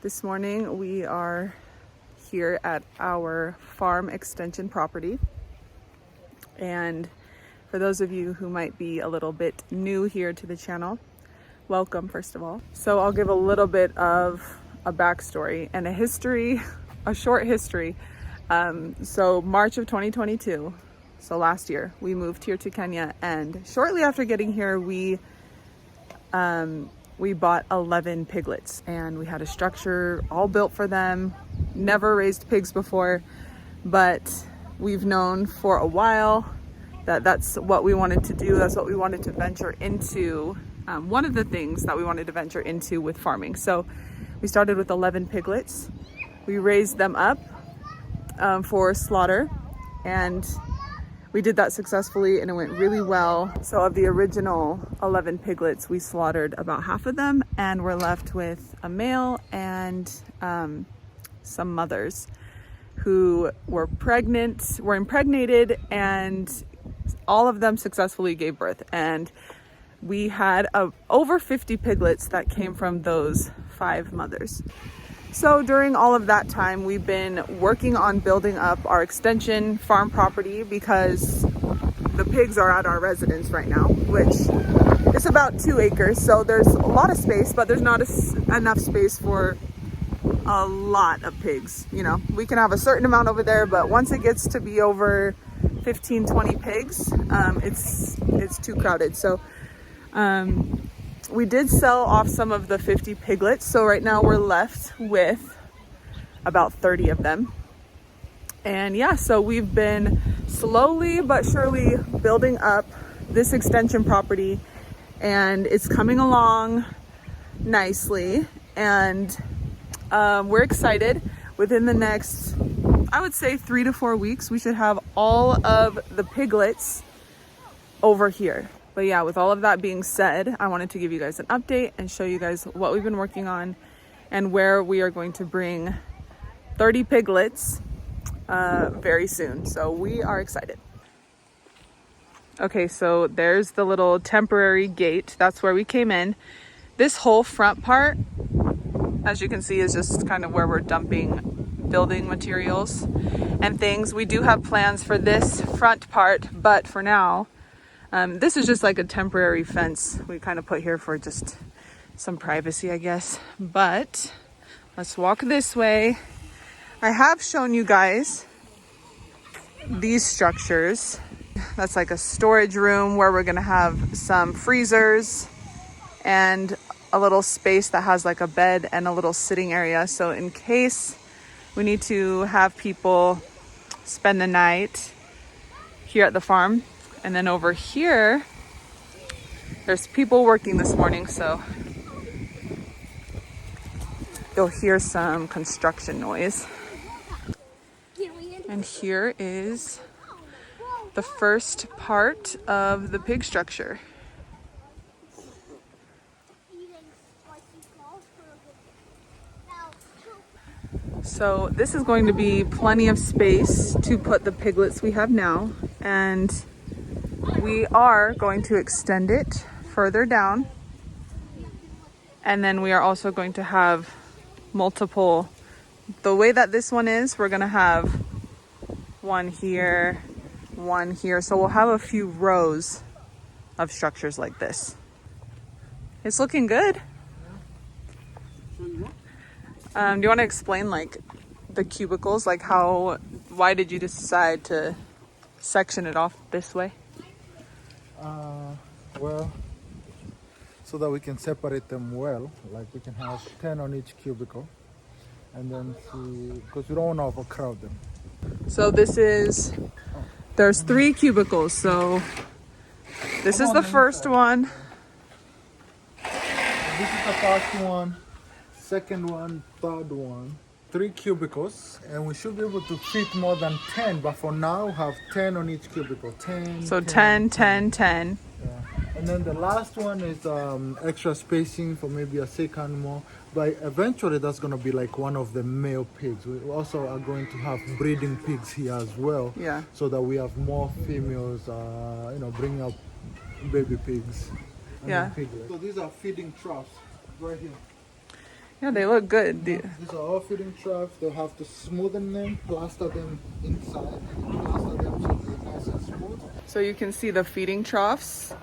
This morning we are here at our farm extension property, and for those of you who might be a little bit new here to the channel, welcome first of all. So I'll give a little bit of a backstory and a history, a short history. So March of 2022, so last year, we moved here to Kenya, and shortly after getting here we bought 11 piglets, and we had a structure all built for them. Never raised pigs before, but we've known for a while that that's what we wanted to do. That's what we wanted to venture into. One of the things that we wanted to venture into with farming. So we started with 11 piglets. We raised them up for slaughter, and we did that successfully, and it went really well. So of the original 11 piglets, we slaughtered about half of them, and we're left with a male and some mothers who were impregnated, and all of them successfully gave birth. And we had over 50 piglets that came from those 5 mothers. So during all of that time, we've been working on building up our extension farm property, because the pigs are at our residence right now, which is about 2 acres. So there's a lot of space, but there's not enough space for a lot of pigs. You know, we can have a certain amount over there, but once it gets to be over 15, 20 pigs, it's too crowded. So we did sell off some of the 50 piglets. So right now we're left with about 30 of them. And yeah, so we've been slowly but surely building up this extension property, and it's coming along nicely. And we're excited. Within the next, I would say 3 to 4 weeks, we should have all of the piglets over here. But yeah, with all of that being said, I wanted to give you guys an update and show you guys what we've been working on and where we are going to bring 30 piglets very soon. So we are excited. Okay, so there's the little temporary gate. That's where we came in. This whole front part, as you can see, is just kind of where we're dumping building materials and things. We do have plans for this front part, but for now, this is just like a temporary fence we kind of put here for just some privacy, I guess. But let's walk this way. I have shown you guys these structures. That's like a storage room where we're gonna have some freezers and a little space that has like a bed and a little sitting area. So in case we need to have people spend the night here at the farm. And then over here, there's people working this morning, so you'll hear some construction noise. And here is the first part of the pig structure. So this is going to be plenty of space to put the piglets we have now, and we are going to extend it further down, and then we are also going to have multiple. The way that this one is, we're going to have one here, so we'll have a few rows of structures like this. It's looking good. Do you want to explain like the cubicles, like why did you decide to section it off this way? Well, so that we can separate them well, like we can have 10 on each cubicle, and then because we don't want to overcrowd them. So there's 3 cubicles, so this is the first one. This is the first one, second one, third one. 3 cubicles, and we should be able to fit more than 10, but for now we have 10 on each cubicle. 10. So 10. Yeah. And then the last one is extra spacing for maybe a sick animal, but eventually that's going to be like one of the male pigs. We also are going to have breeding pigs here as well, Yeah. so that we have more females bringing up baby pigs. Yeah. Piglets. So these are feeding troughs right here. Yeah, they look good. These are all feeding troughs. They'll have to smoothen them, plaster them inside, and plaster them so they're nice and smooth. So you can see the feeding troughs.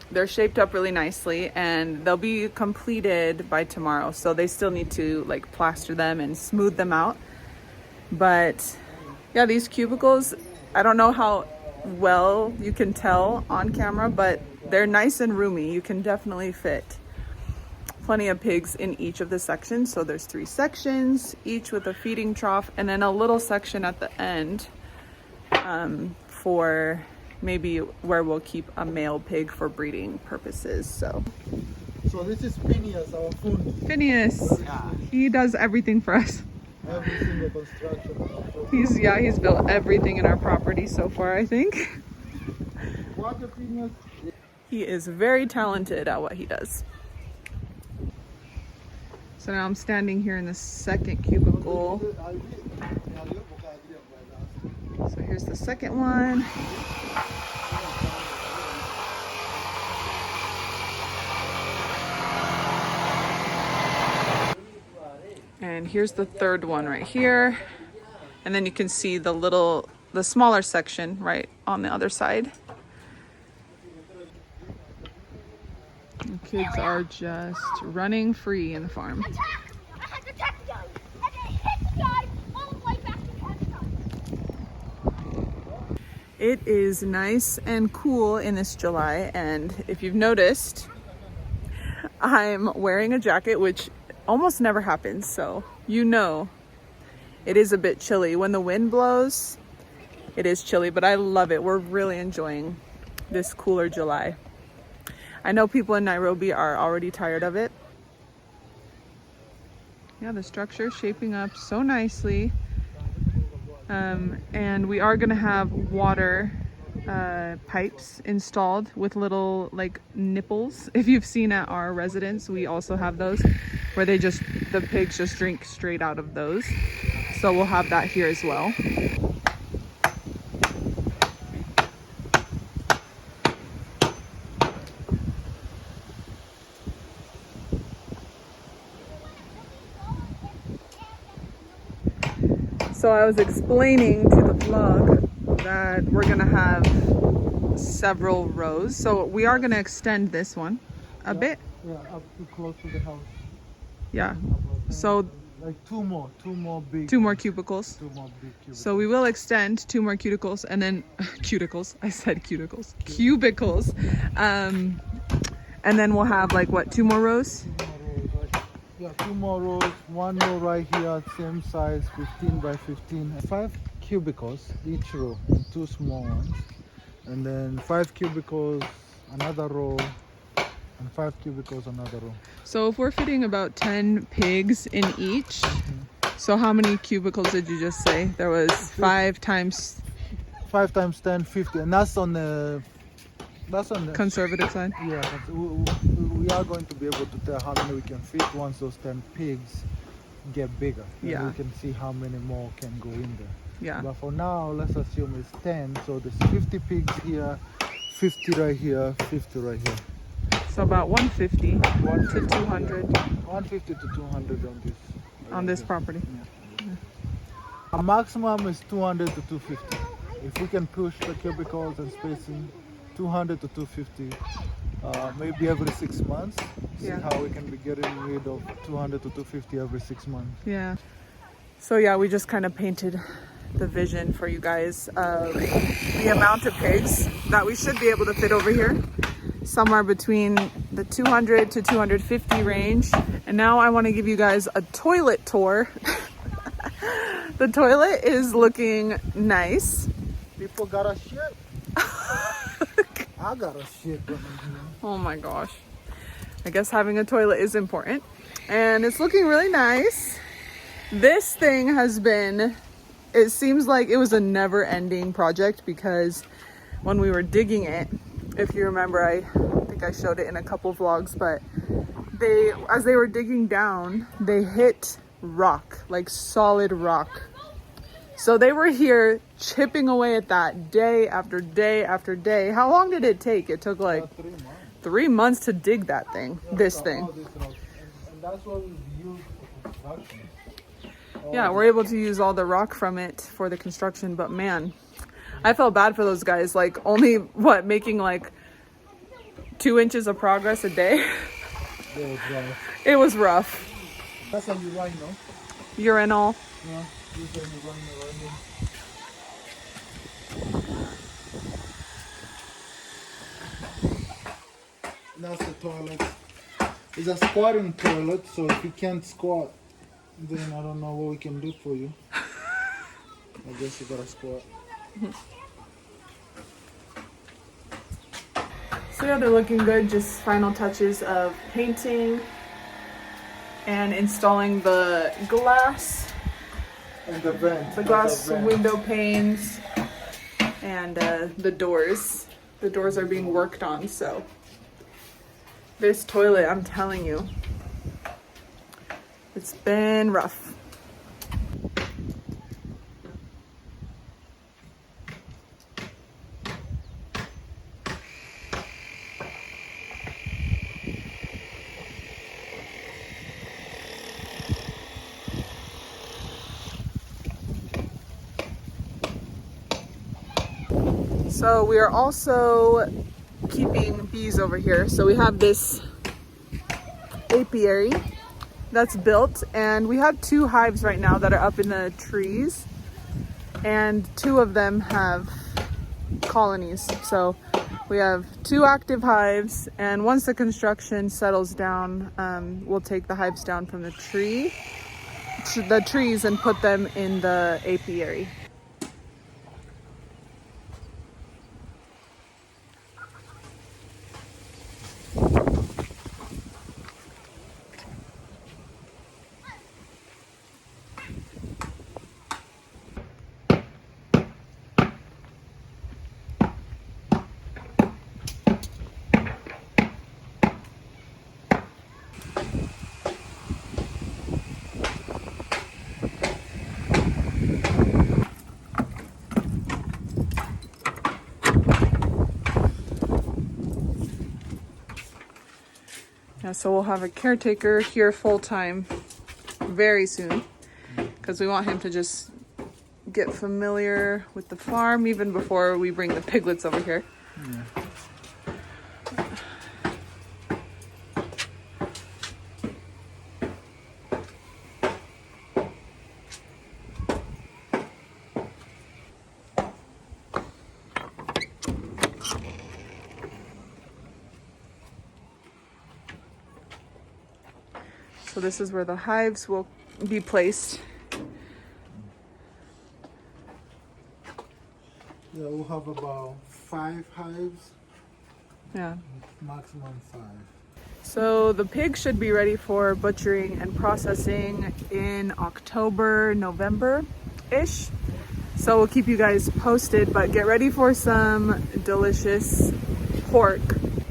They're shaped up really nicely and they'll be completed by tomorrow. So they still need to like plaster them and smooth them out. But yeah, these cubicles, I don't know how well you can tell on camera, but they're nice and roomy. You can definitely fit plenty of pigs in each of the sections. So there's 3 sections, each with a feeding trough, and then a little section at the end for maybe where we'll keep a male pig for breeding purposes. So this is Phineas, our food. Phineas, he does everything for us. Every single construction. He's built everything in our property so far, I think. Water Phineas. He is very talented at what he does. So now I'm standing here in the second cubicle. So here's the second one. And here's the third one right here. And then you can see the smaller section right on the other side. The kids are just running free in the farm. It is nice and cool in this July, and if you've noticed, I'm wearing a jacket, which almost never happens, so you know it is a bit chilly. When the wind blows, it is chilly, but I love it. We're really enjoying this cooler July. I know people in Nairobi are already tired of it. Yeah, the structure is shaping up so nicely. And we are gonna have water pipes installed with little like nipples. If you've seen at our residence, we also have those where the pigs just drink straight out of those. So we'll have that here as well. So I was explaining to the vlog that we're gonna have several rows. So we are gonna extend this one a bit. Yeah, up to close to the house. Yeah. So like two more big. 2 more cubicles. 2 more big cubicles. So we will extend 2 more cuticles and then cuticles. I said cuticles. Cubicles. And then we'll have like what, 2 more rows? 2 more rows. 1 row right here, same size, 15 by 15. 5 cubicles each row, and 2 small ones. And then 5 cubicles, another row, and 5 cubicles, another row. So if we're fitting about 10 pigs in each, so how many cubicles did you just say? There was 5 times 5 times 10, 50, and that's on the conservative side. Yeah, but we are going to be able to tell how many we can fit once those 10 pigs get bigger. Yeah. We can see how many more can go in there. Yeah. But for now, let's assume it's 10. So there's 50 pigs here, 50 right here, 50 right here. So about 150 to 200 150 to 200 on this. on this property. Yeah. Our maximum is 200 to 250. If we can push the cubicles and spacing 200 to 250, maybe every 6 months. See Yeah. how we can be getting rid of 200 to 250 every 6 months. Yeah. So yeah, we just kind of painted the vision for you guys of the amount of pigs that we should be able to fit over here, somewhere between the 200 to 250 range. And now I want to give you guys a toilet tour. The toilet is looking nice. People got a shit. I got a shit. Oh my gosh. I guess having a toilet is important. And it's looking really nice. This thing has been, it seems like it was a never-ending project, because when we were digging it, if you remember, I think I showed it in a couple vlogs, but as they were digging down, they hit rock, like solid rock. So they were here chipping away at that day after day after day. How long did it take? It took like 3 months. 3 months to dig that thing, this thing. And that's what we used construction. Yeah, we're able to use all the rock from it for the construction, but man, I felt bad for those guys. Like only making like 2 inches of progress a day. That was rough. It was rough. That's how you ride, no? Urinal. Yeah, this is how you ride. That's the toilet. It's a squatting toilet, so if you can't squat, then I don't know what we can do for you. I guess you gotta squat. So yeah, they're looking good. Just final touches of painting and installing the glass, And the vent. the glass window panes, and the doors. The doors are being worked on, so this toilet, I'm telling you, it's been rough. So we are also keeping bees over here. So we have this apiary that's built, and we have 2 hives right now that are up in the trees, and 2 of them have colonies. So we have 2 active hives, and once the construction settles down, we'll take the hives down from the trees and put them in the apiary. Yeah, so we'll have a caretaker here full-time very soon, because we want him to just get familiar with the farm even before we bring the piglets over here. Yeah. So this is where the hives will be placed. Yeah, we'll have about 5 hives, Yeah. maximum 5. So the pigs should be ready for butchering and processing in October, November-ish. So we'll keep you guys posted, but get ready for some delicious pork.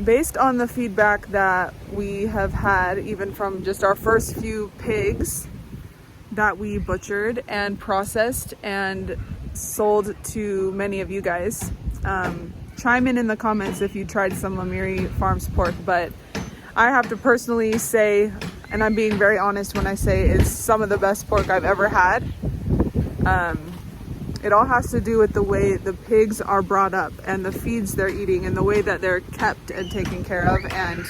Based on the feedback that we have had, even from just our first few pigs that we butchered and processed and sold to many of you guys, chime in the comments if you tried some Lemire Farms pork. But I have to personally say, and I'm being very honest when I say it's some of the best pork I've ever had. It all has to do with the way the pigs are brought up and the feeds they're eating and the way that they're kept and taken care of. And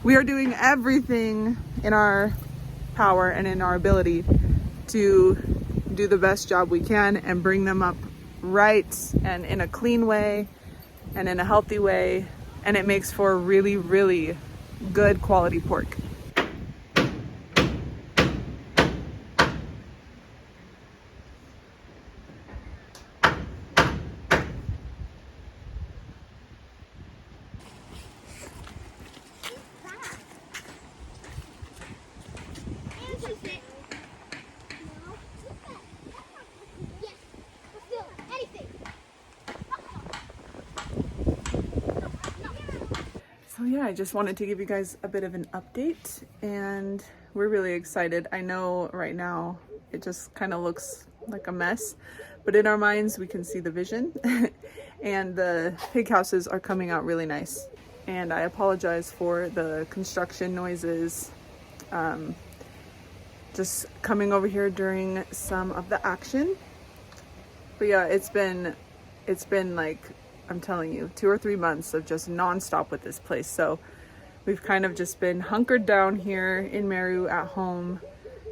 we are doing everything in our power and in our ability to do the best job we can and bring them up right and in a clean way and in a healthy way. And it makes for really, really good quality pork. So yeah, I just wanted to give you guys a bit of an update, and we're really excited. I know right now it just kind of looks like a mess, but in our minds we can see the vision and the pig houses are coming out really nice. And I apologize for the construction noises. just coming over here during some of the action. But yeah, it's been like, I'm telling you, 2 or 3 months of just nonstop with this place. So we've kind of just been hunkered down here in Meru at home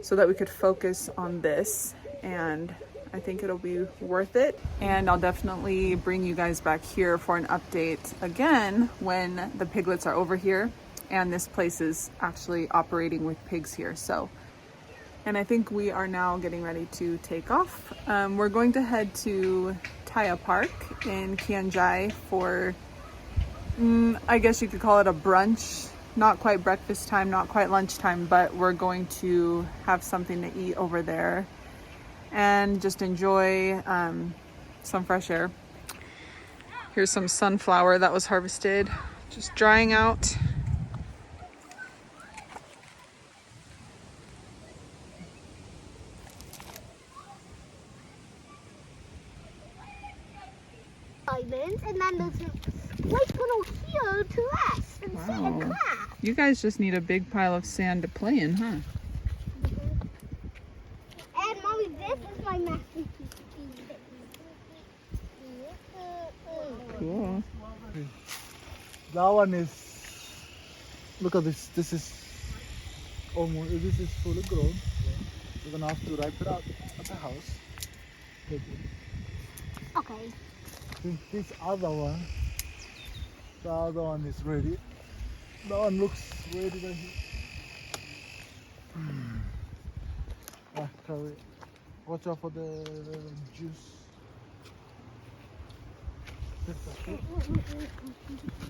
so that we could focus on this, and I think it'll be worth it. And I'll definitely bring you guys back here for an update again when the piglets are over here and this place is actually operating with pigs here. So, and I think we are now getting ready to take off. We're going to head to Taya Park in Kianjai for, I guess you could call it a brunch. Not quite breakfast time, not quite lunchtime, but we're going to have something to eat over there and just enjoy some fresh air. Here's some sunflower that was harvested, just drying out. Islands, and then there's a place little here to rest and sit and clap. You guys just need a big pile of sand to play in, huh? And mommy, this is my masterpiece. Cool. That one is, look at this. This is almost, this is fully grown. We're gonna have to ripe it out at the house. Okay. This other one, the other one is ready. That one looks ready right here. Carry. Watch out for the juice. You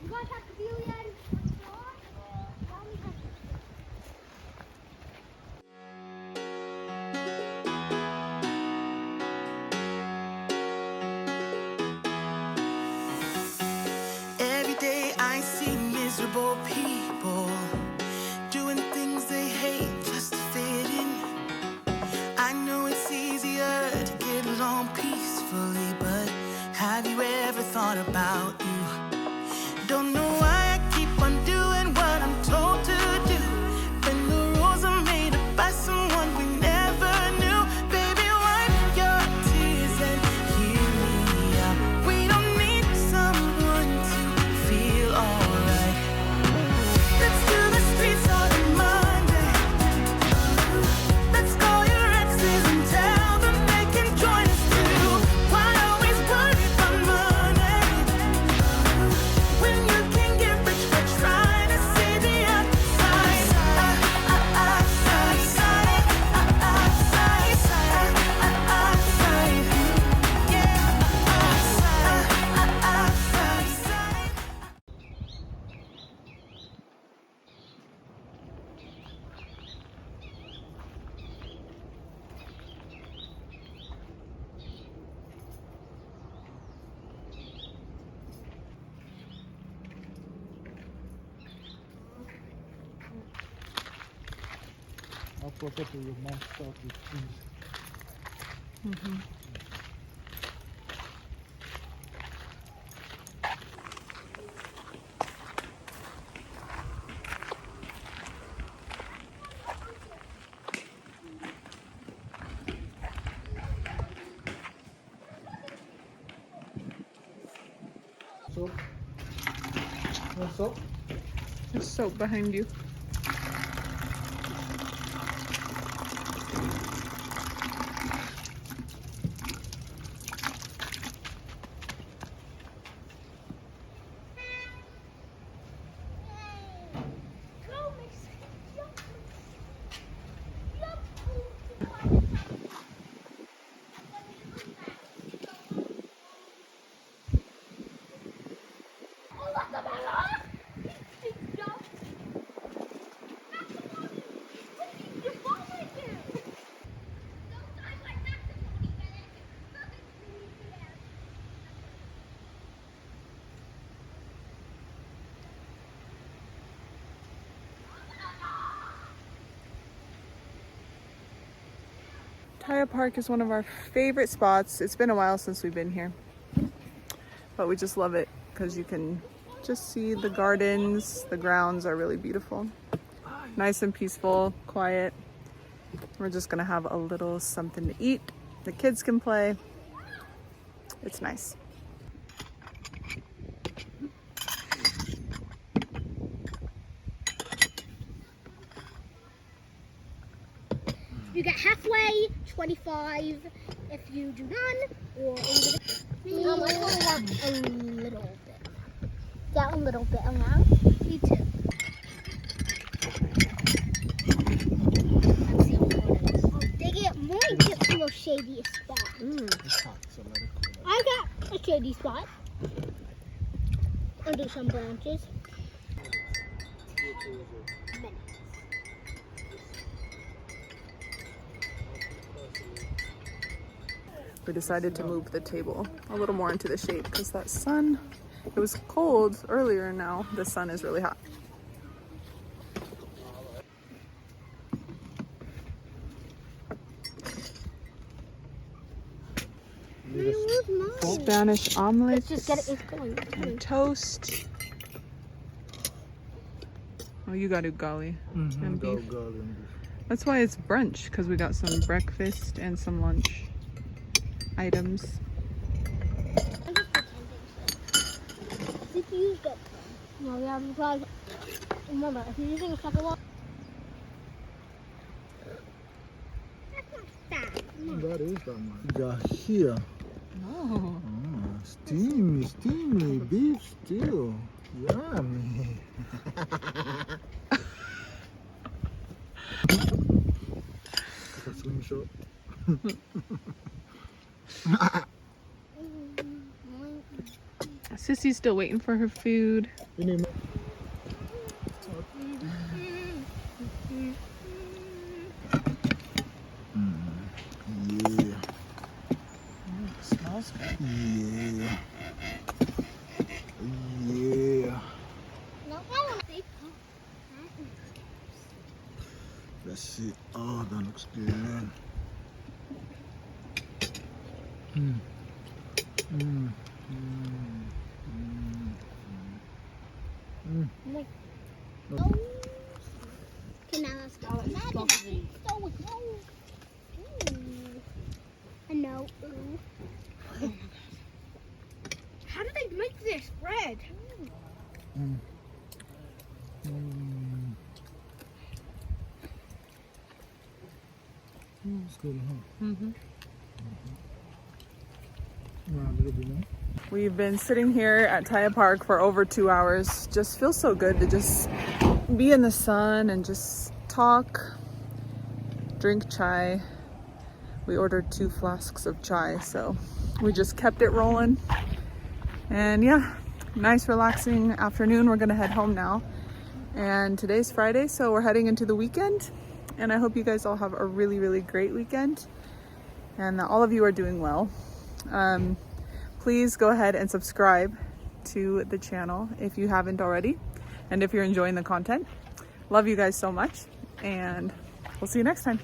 guys have to be on the floor? Every day I see miserable people doing things they hate just to fit in. I know it's easier to get along peacefully, but have you ever thought about you? Don't know why I keep on doing what I'm told to do when the rules are made up by someone we never knew. Baby, wipe your tears and hear me out. We don't need someone to feel alright. Let's do the streets on a Monday. Let's call your exes and tell them they can join us too. Why always worry about money when you can get rich by trying to see the outside? I'll protect your mouth start with things. Soap? No soap? There's soap behind you. Taya Park is one of our favorite spots. It's been a while since we've been here, but we just love it because you can just see the gardens. The grounds are really beautiful. Nice and peaceful, quiet. We're just gonna have a little something to eat. The kids can play. It's nice. You get halfway, 25 if you do none, or over the... I want a little bit. Yeah, a little bit around. Me too. Let's see how cold it is. They get more and get to a shady spot. It's hot, so let it cool. I got a shady spot. Under some branches. We decided to move the table a little more into the shade because that sun, it was cold earlier and now the sun is really hot. Spanish omelets. Let's just get it. It's going. And toast. Oh, you got ugali and beef. That's why it's brunch, because we got some breakfast and some lunch items. I'm just pretending. CPU's good. No, yeah, because remember, if you're using a second one, that's not that. That is that much. Got here. Oh. Steamy beef stew. Yummy. Take a screenshot. Sissy's still waiting for her food. You need more? Yeah. Smells good. Yeah. Yeah. No, I want to see. Let's see. Oh, that looks good. Mm. Mm. Mm. Mm. Oh. Okay, now let's go. Imagine so with no. And no. How do they make this bread? Mm. Mm. It's good, huh? Mm-hmm. A little bit more. We've been sitting here at Taya Park for over 2 hours. Just feels so good to just be in the sun and just talk, drink chai. We ordered 2 flasks of chai, so we just kept it rolling. And yeah, nice relaxing afternoon. We're gonna head home now. And today's Friday, so we're heading into the weekend. And I hope you guys all have a really, really great weekend and that all of you are doing well. Please go ahead and subscribe to the channel if you haven't already, and if you're enjoying the content. Love you guys so much, and we'll see you next time.